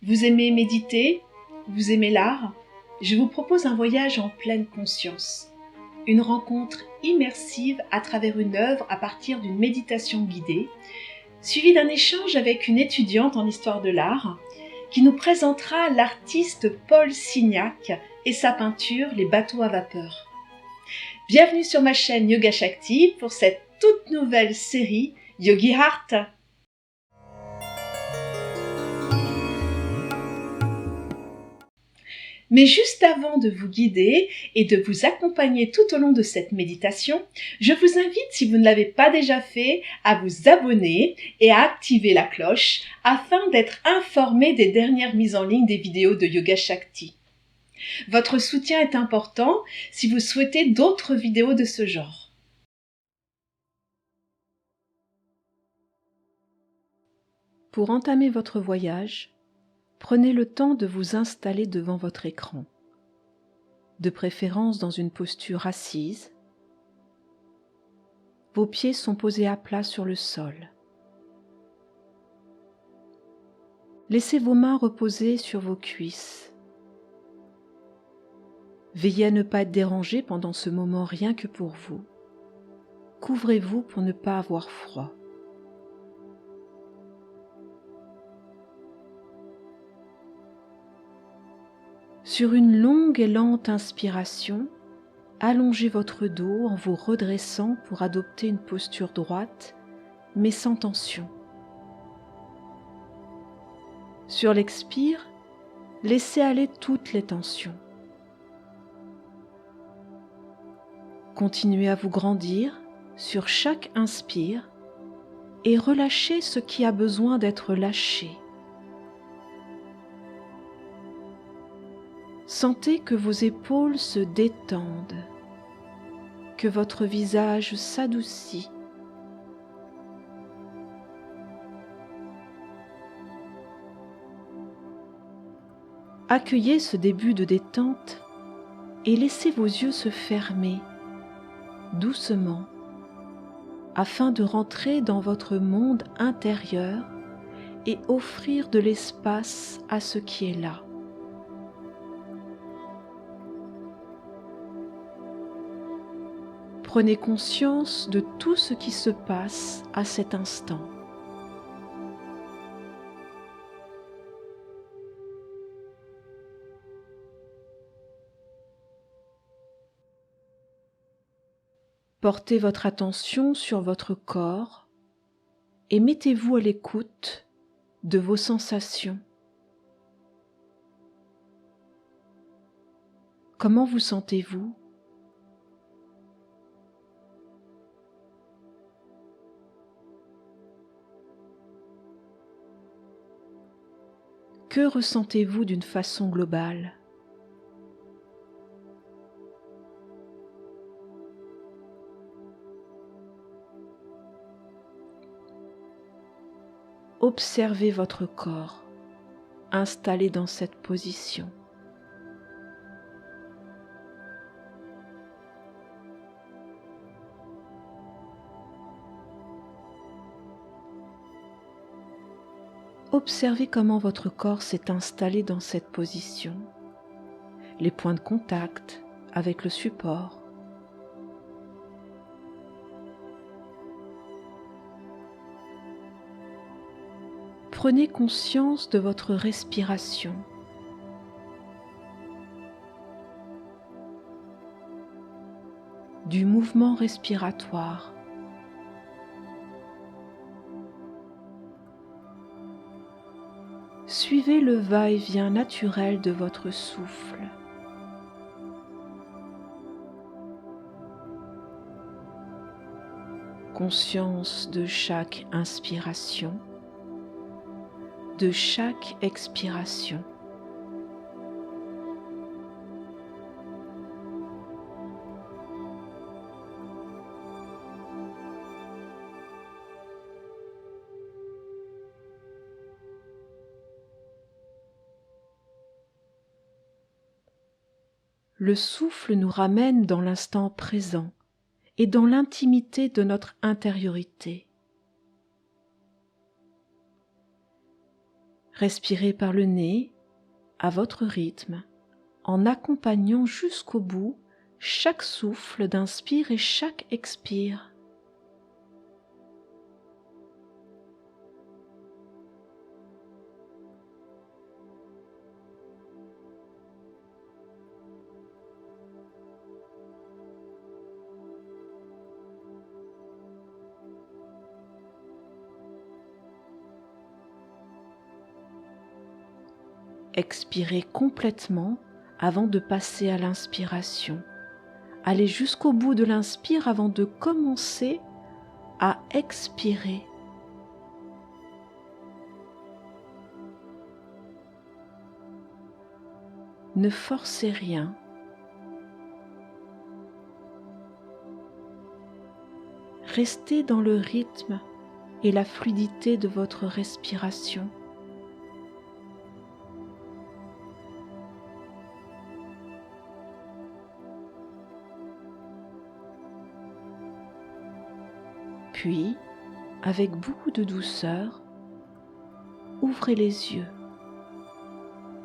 Vous aimez méditer? Vous aimez l'art? Je vous propose un voyage en pleine conscience. Une rencontre immersive à travers une œuvre à partir d'une méditation guidée, suivie d'un échange avec une étudiante en histoire de l'art, qui nous présentera l'artiste Paul Signac et sa peinture Les bateaux à vapeur. Bienvenue sur ma chaîne Yoga Shakti pour cette toute nouvelle série Yogi Heart. Mais juste avant de vous guider et de vous accompagner tout au long de cette méditation, je vous invite, si vous ne l'avez pas déjà fait, à vous abonner et à activer la cloche afin d'être informé des dernières mises en ligne des vidéos de Yoga Shakti. Votre soutien est important si vous souhaitez d'autres vidéos de ce genre. Pour entamer votre voyage, prenez le temps de vous installer devant votre écran, de préférence dans une posture assise. Vos pieds sont posés à plat sur le sol. Laissez vos mains reposer sur vos cuisses. Veillez à ne pas être dérangé pendant ce moment rien que pour vous. Couvrez-vous pour ne pas avoir froid. Sur une longue et lente inspiration, allongez votre dos en vous redressant pour adopter une posture droite, mais sans tension. Sur l'expire, laissez aller toutes les tensions. Continuez à vous grandir sur chaque inspire et relâchez ce qui a besoin d'être lâché. Sentez que vos épaules se détendent, que votre visage s'adoucit. Accueillez ce début de détente et laissez vos yeux se fermer doucement afin de rentrer dans votre monde intérieur et offrir de l'espace à ce qui est là. Prenez conscience de tout ce qui se passe à cet instant. Portez votre attention sur votre corps et mettez-vous à l'écoute de vos sensations. Comment vous sentez-vous ? Que ressentez-vous d'une façon globale ? Observez votre corps installé dans cette position. Observez comment votre corps s'est installé dans cette position, les points de contact avec le support. Prenez conscience de votre respiration. Du mouvement respiratoire. Suivez le va-et-vient naturel de votre souffle. Conscience de chaque inspiration, de chaque expiration. Le souffle nous ramène dans l'instant présent et dans l'intimité de notre intériorité. Respirez par le nez, à votre rythme, en accompagnant jusqu'au bout chaque souffle d'inspire et chaque expire. Expirez complètement avant de passer à l'inspiration. Allez jusqu'au bout de l'inspire avant de commencer à expirer. Ne forcez rien. Restez dans le rythme et la fluidité de votre respiration. Puis, avec beaucoup de douceur, ouvrez les yeux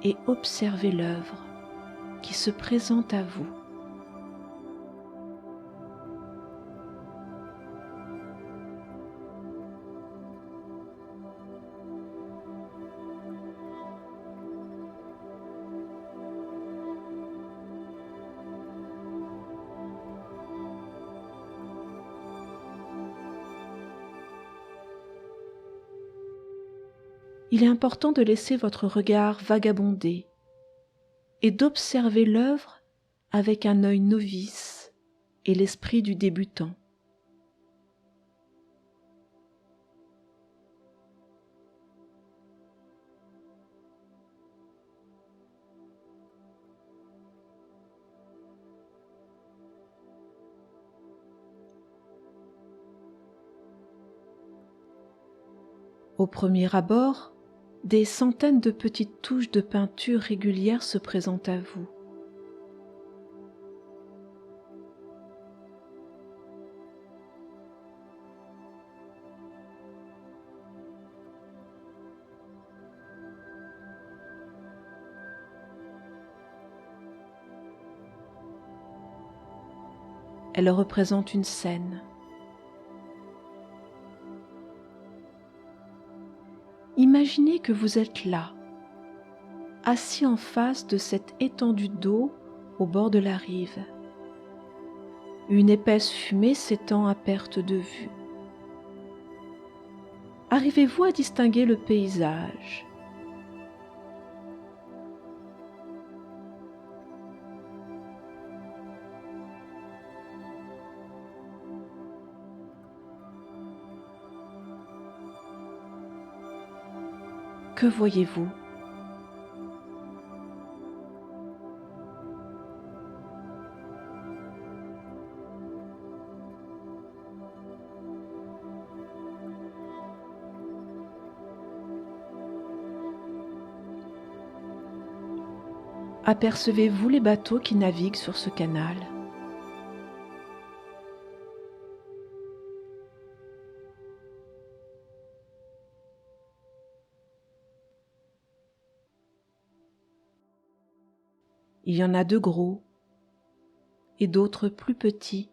et observez l'œuvre qui se présente à vous. Il est important de laisser votre regard vagabonder et d'observer l'œuvre avec un œil novice et l'esprit du débutant. Au premier abord, des centaines de petites touches de peinture régulières se présentent à vous. Elles représentent une scène. Imaginez que vous êtes là, assis en face de cette étendue d'eau au bord de la rive. Une épaisse fumée s'étend à perte de vue. Arrivez-vous à distinguer le paysage ? Que voyez-vous ? Apercevez-vous les bateaux qui naviguent sur ce canal ? Il y en a de gros et d'autres plus petits.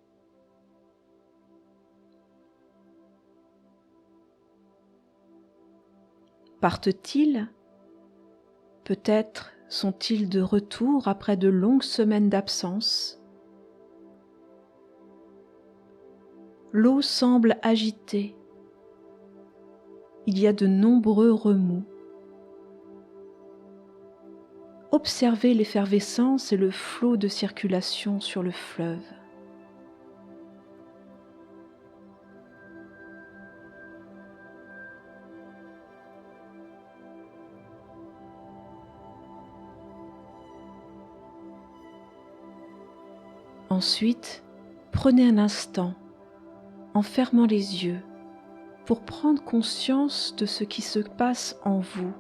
Partent-ils ? Peut-être sont-ils de retour après de longues semaines d'absence ? L'eau semble agitée. Il y a de nombreux remous. Observez l'effervescence et le flot de circulation sur le fleuve. Ensuite, prenez un instant, en fermant les yeux, pour prendre conscience de ce qui se passe en vous.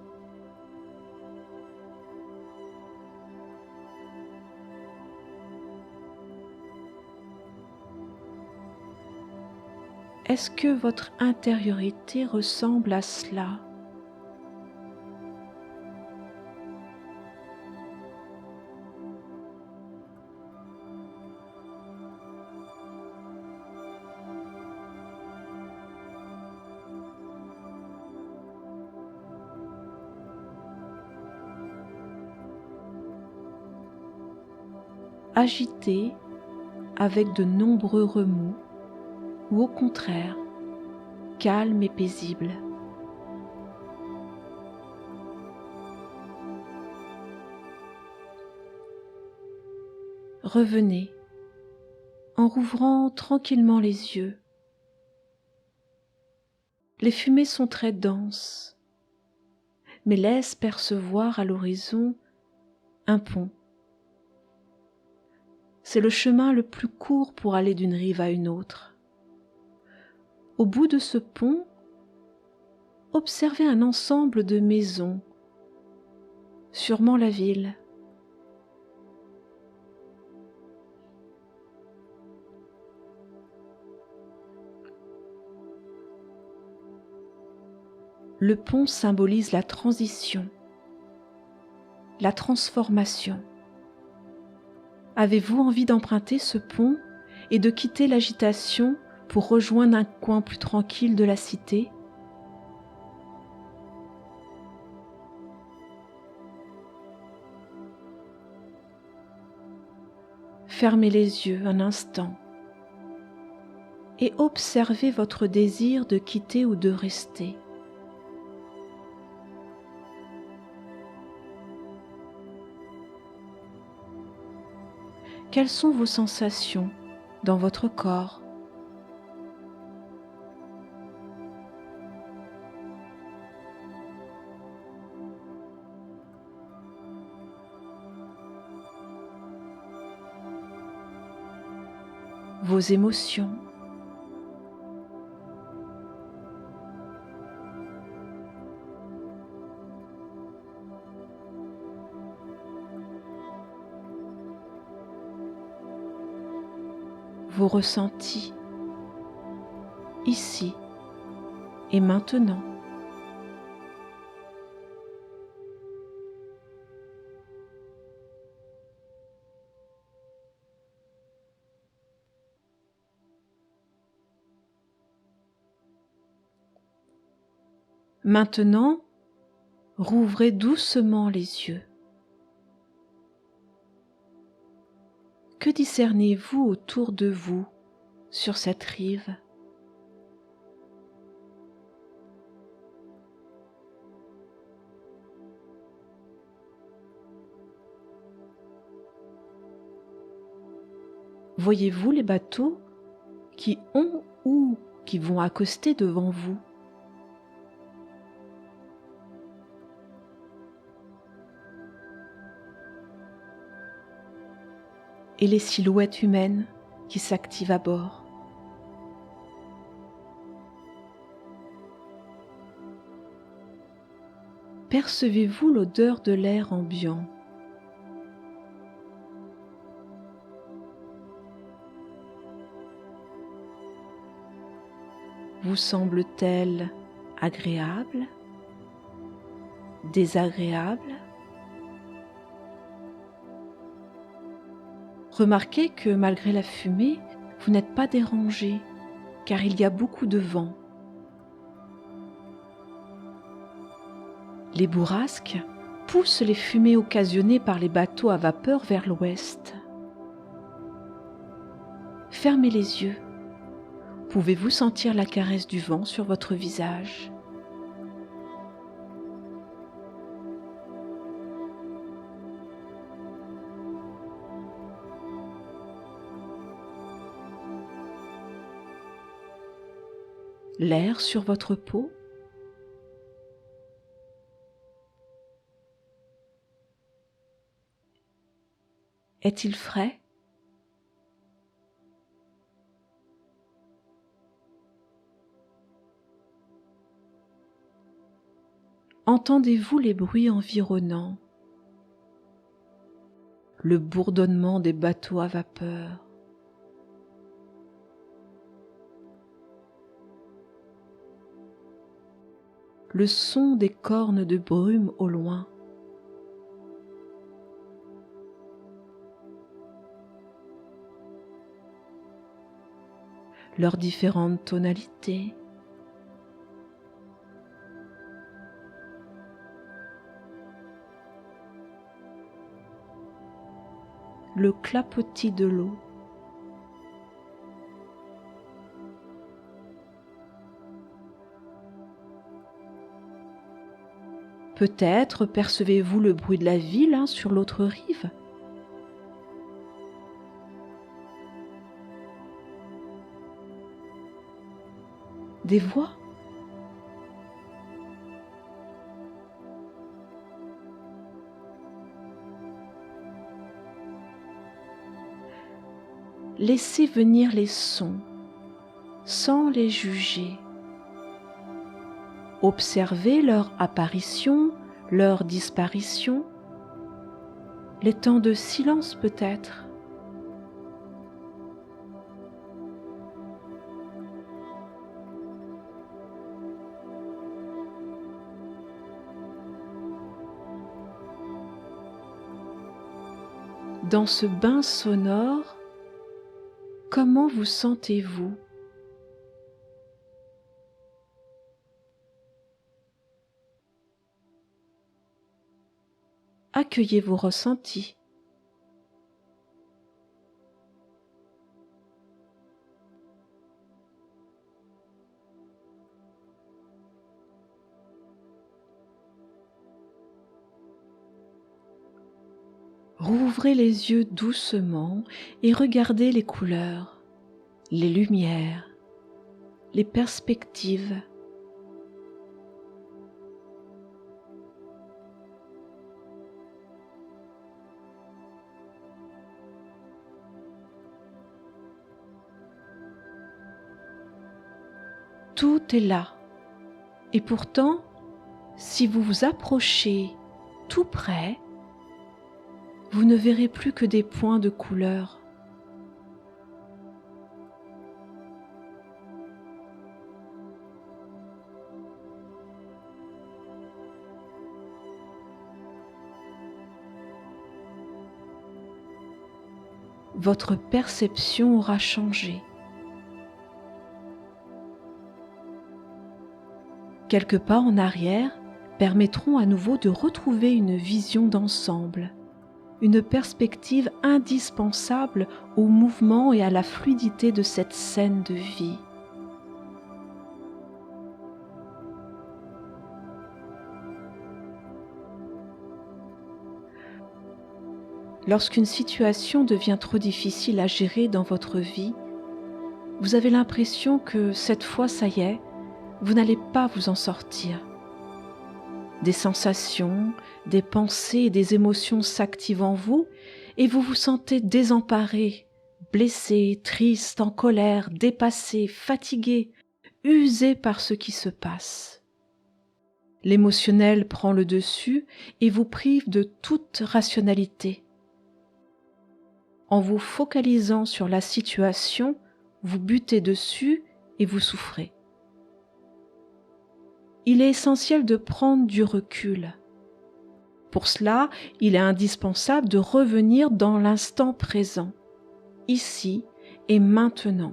Est-ce que votre intériorité ressemble à cela ? agité avec de nombreux remous ou au contraire calme et paisible. Revenez en rouvrant tranquillement les yeux. Les fumées sont très denses, mais laissent percevoir à l'horizon un pont. C'est le chemin le plus court pour aller d'une rive à une autre. Au bout de ce pont, observez un ensemble de maisons, sûrement la ville. Le pont symbolise la transition, la transformation. Avez-vous envie d'emprunter ce pont et de quitter l'agitation pour rejoindre un coin plus tranquille de la cité ? Fermez les yeux un instant et observez votre désir de quitter ou de rester. Quelles sont vos sensations dans votre corps ? Vos émotions ? Vos ressentis, ici et maintenant. Maintenant, rouvrez doucement les yeux. Que discernez-vous autour de vous sur cette rive ? Voyez-vous les bateaux qui ont ou qui vont accoster devant vous ? Et les silhouettes humaines qui s'activent à bord. Percevez-vous l'odeur de l'air ambiant ? Vous semble-t-elle agréable ? Désagréable ? Remarquez que malgré la fumée, vous n'êtes pas dérangé, car il y a beaucoup de vent. Les bourrasques poussent les fumées occasionnées par les bateaux à vapeur vers l'ouest. Fermez les yeux. Pouvez-vous sentir la caresse du vent sur votre visage ? L'air sur votre peau ? Est-il frais ? Entendez-vous les bruits environnants ? Le bourdonnement des bateaux à vapeur ? Le son des cornes de brume au loin ? Leurs différentes tonalités ? le clapotis de l'eau. Peut-être percevez-vous le bruit de la ville sur l'autre rive. Des voix. Laissez venir les sons sans les juger. Observez leur apparition, leur disparition, les temps de silence peut-être. Dans ce bain sonore, comment vous sentez-vous ? Accueillez vos ressentis. Rouvrez les yeux doucement et regardez les couleurs, les lumières, les perspectives. Tout est là. Et pourtant, si vous vous approchez tout près, vous ne verrez plus que des points de couleur. Votre perception aura changé. Quelques pas en arrière permettront à nouveau de retrouver une vision d'ensemble, une perspective indispensable au mouvement et à la fluidité de cette scène de vie. Lorsqu'une situation devient trop difficile à gérer dans votre vie, vous avez l'impression que cette fois, ça y est, vous n'allez pas vous en sortir. Des sensations, des pensées et des émotions s'activent en vous et vous vous sentez désemparé, blessé, triste, en colère, dépassé, fatigué, usé par ce qui se passe. L'émotionnel prend le dessus et vous prive de toute rationalité. En vous focalisant sur la situation, vous butez dessus et vous souffrez. Il est essentiel de prendre du recul. Pour cela, il est indispensable de revenir dans l'instant présent, ici et maintenant.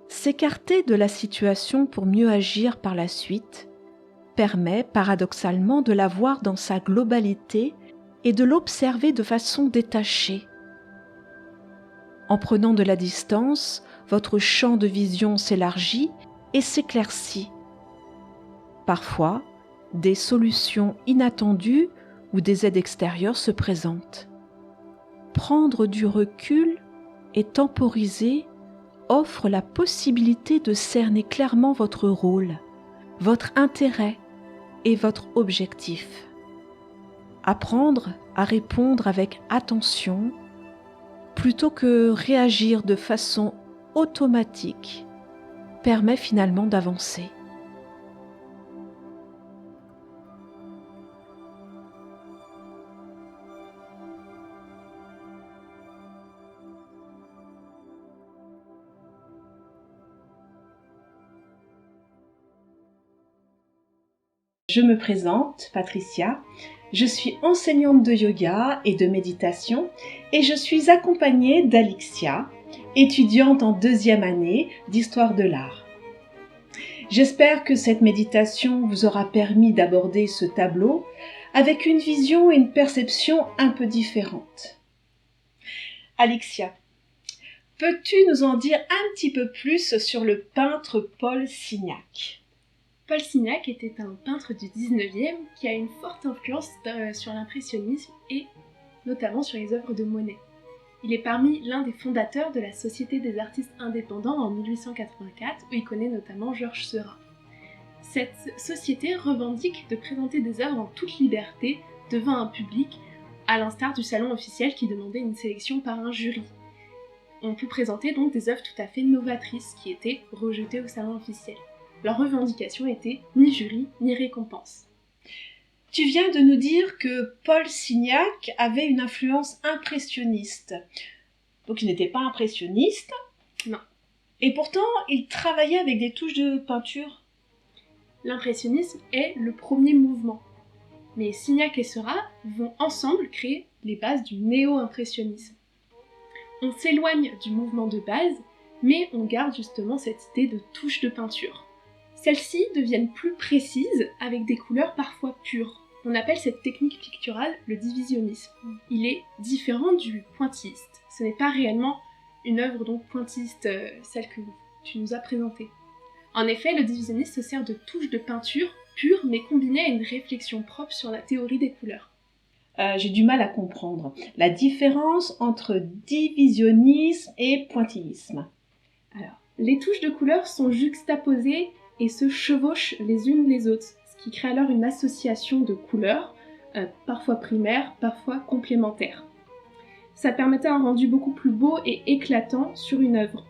S'écarter de la situation pour mieux agir par la suite permet paradoxalement de la voir dans sa globalité et de l'observer de façon détachée. En prenant de la distance, votre champ de vision s'élargit et s'éclaircit. Parfois, des solutions inattendues ou des aides extérieures se présentent. Prendre du recul et temporiser offre la possibilité de cerner clairement votre rôle, votre intérêt et votre objectif. Apprendre à répondre avec attention plutôt que réagir de façon automatique permet finalement d'avancer. Je me présente, Patricia, je suis enseignante de yoga et de méditation et je suis accompagnée d'Alixia, étudiante en 2e année d'histoire de l'art. J'espère que cette méditation vous aura permis d'aborder ce tableau avec une vision et une perception un peu différentes. Alexia, peux-tu nous en dire un petit peu plus sur le peintre Paul Signac? Paul Signac était un peintre du 19e qui a une forte influence sur l'impressionnisme et notamment sur les œuvres de Monet. Il est parmi l'un des fondateurs de la Société des artistes indépendants en 1884 où il connaît notamment Georges Seurat. Cette société revendique de présenter des œuvres en toute liberté devant un public, à l'instar du salon officiel qui demandait une sélection par un jury. On peut présenter donc des œuvres tout à fait novatrices qui étaient rejetées au salon officiel. Leur revendication était ni jury ni récompense. Tu viens de nous dire que Paul Signac avait une influence impressionniste. Donc il n'était pas impressionniste. Non. Et pourtant, il travaillait avec des touches de peinture. L'impressionnisme est le premier mouvement. Mais Signac et Seurat vont ensemble créer les bases du néo-impressionnisme. On s'éloigne du mouvement de base, mais on garde justement cette idée de touches de peinture. Celles-ci deviennent plus précises avec des couleurs parfois pures. On appelle cette technique picturale le divisionnisme. Il est différent du pointilliste. Ce n'est pas réellement une œuvre donc pointilliste, celle que tu nous as présentée. En effet, le divisionnisme se sert de touches de peinture pures mais combinées à une réflexion propre sur la théorie des couleurs. J'ai du mal à comprendre la différence entre divisionnisme et pointillisme. Alors, les touches de couleurs sont juxtaposées et se chevauchent les unes les autres, ce qui crée alors une association de couleurs, parfois primaires, parfois complémentaires. Ça permettait un rendu beaucoup plus beau et éclatant sur une œuvre,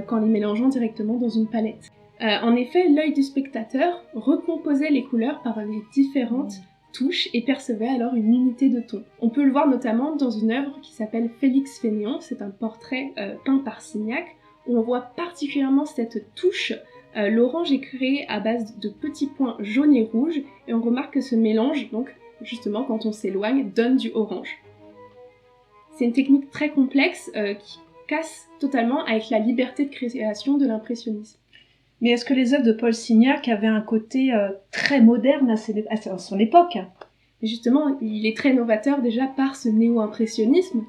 qu'en les mélangeant directement dans une palette. En effet, l'œil du spectateur recomposait les couleurs par les différentes touches et percevait alors une unité de ton. On peut le voir notamment dans une œuvre qui s'appelle Félix Fénéon, c'est un portrait peint par Signac, où on voit particulièrement cette touche. L'orange est créé à base de petits points jaunes et rouges, et on remarque que ce mélange, donc justement quand on s'éloigne, donne du orange. C'est une technique très complexe qui casse totalement avec la liberté de création de l'impressionnisme. Mais est-ce que les œuvres de Paul Signac avaient un côté très moderne à son époque? Mais justement, il est très novateur déjà par ce néo-impressionnisme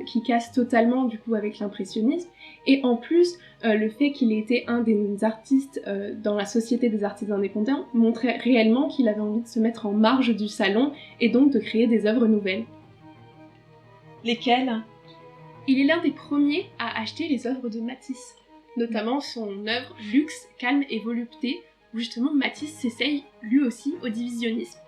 qui casse totalement du coup avec l'impressionnisme, et en plus le fait qu'il ait été un des artistes dans la Société des artistes indépendants montrait réellement qu'il avait envie de se mettre en marge du salon et donc de créer des œuvres nouvelles. Lesquelles? Il est l'un des premiers à acheter les œuvres de Matisse, notamment son œuvre Luxe, calme et volupté, où justement Matisse s'essaye lui aussi au divisionnisme.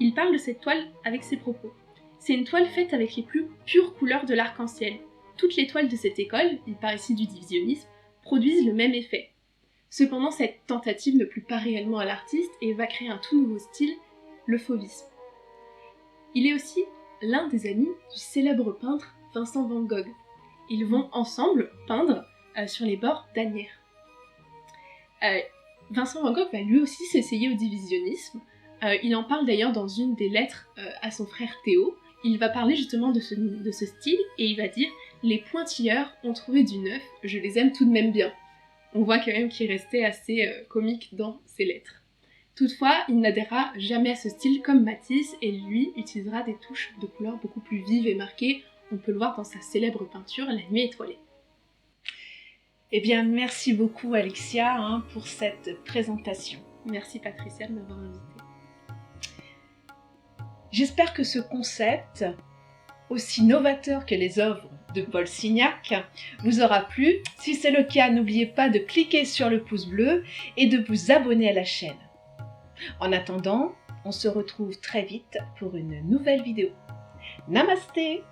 Il parle de cette toile avec ses propos. C'est une toile faite avec les plus pures couleurs de l'arc-en-ciel. Toutes les toiles de cette école, il part ici du divisionnisme, produisent le même effet. Cependant, cette tentative ne plaît pas réellement à l'artiste et va créer un tout nouveau style, le fauvisme. Il est aussi l'un des amis du célèbre peintre Vincent van Gogh. Ils vont ensemble peindre sur les bords d'Asnières. Vincent van Gogh va lui aussi s'essayer au divisionnisme. Il en parle d'ailleurs dans une des lettres à son frère Théo. Il va parler justement de ce style et il va dire « Les pointilleurs ont trouvé du neuf, je les aime tout de même bien ». On voit quand même qu'il restait assez comique dans ses lettres. Toutefois, il n'adhérera jamais à ce style comme Matisse et lui utilisera des touches de couleurs beaucoup plus vives et marquées. On peut le voir dans sa célèbre peinture « La nuit étoilée ». Eh bien, merci beaucoup Alexia pour cette présentation. Merci Patricia de m'avoir invitée. J'espère que ce concept, aussi novateur que les œuvres de Paul Signac, vous aura plu. Si c'est le cas, n'oubliez pas de cliquer sur le pouce bleu et de vous abonner à la chaîne. En attendant, on se retrouve très vite pour une nouvelle vidéo. Namasté!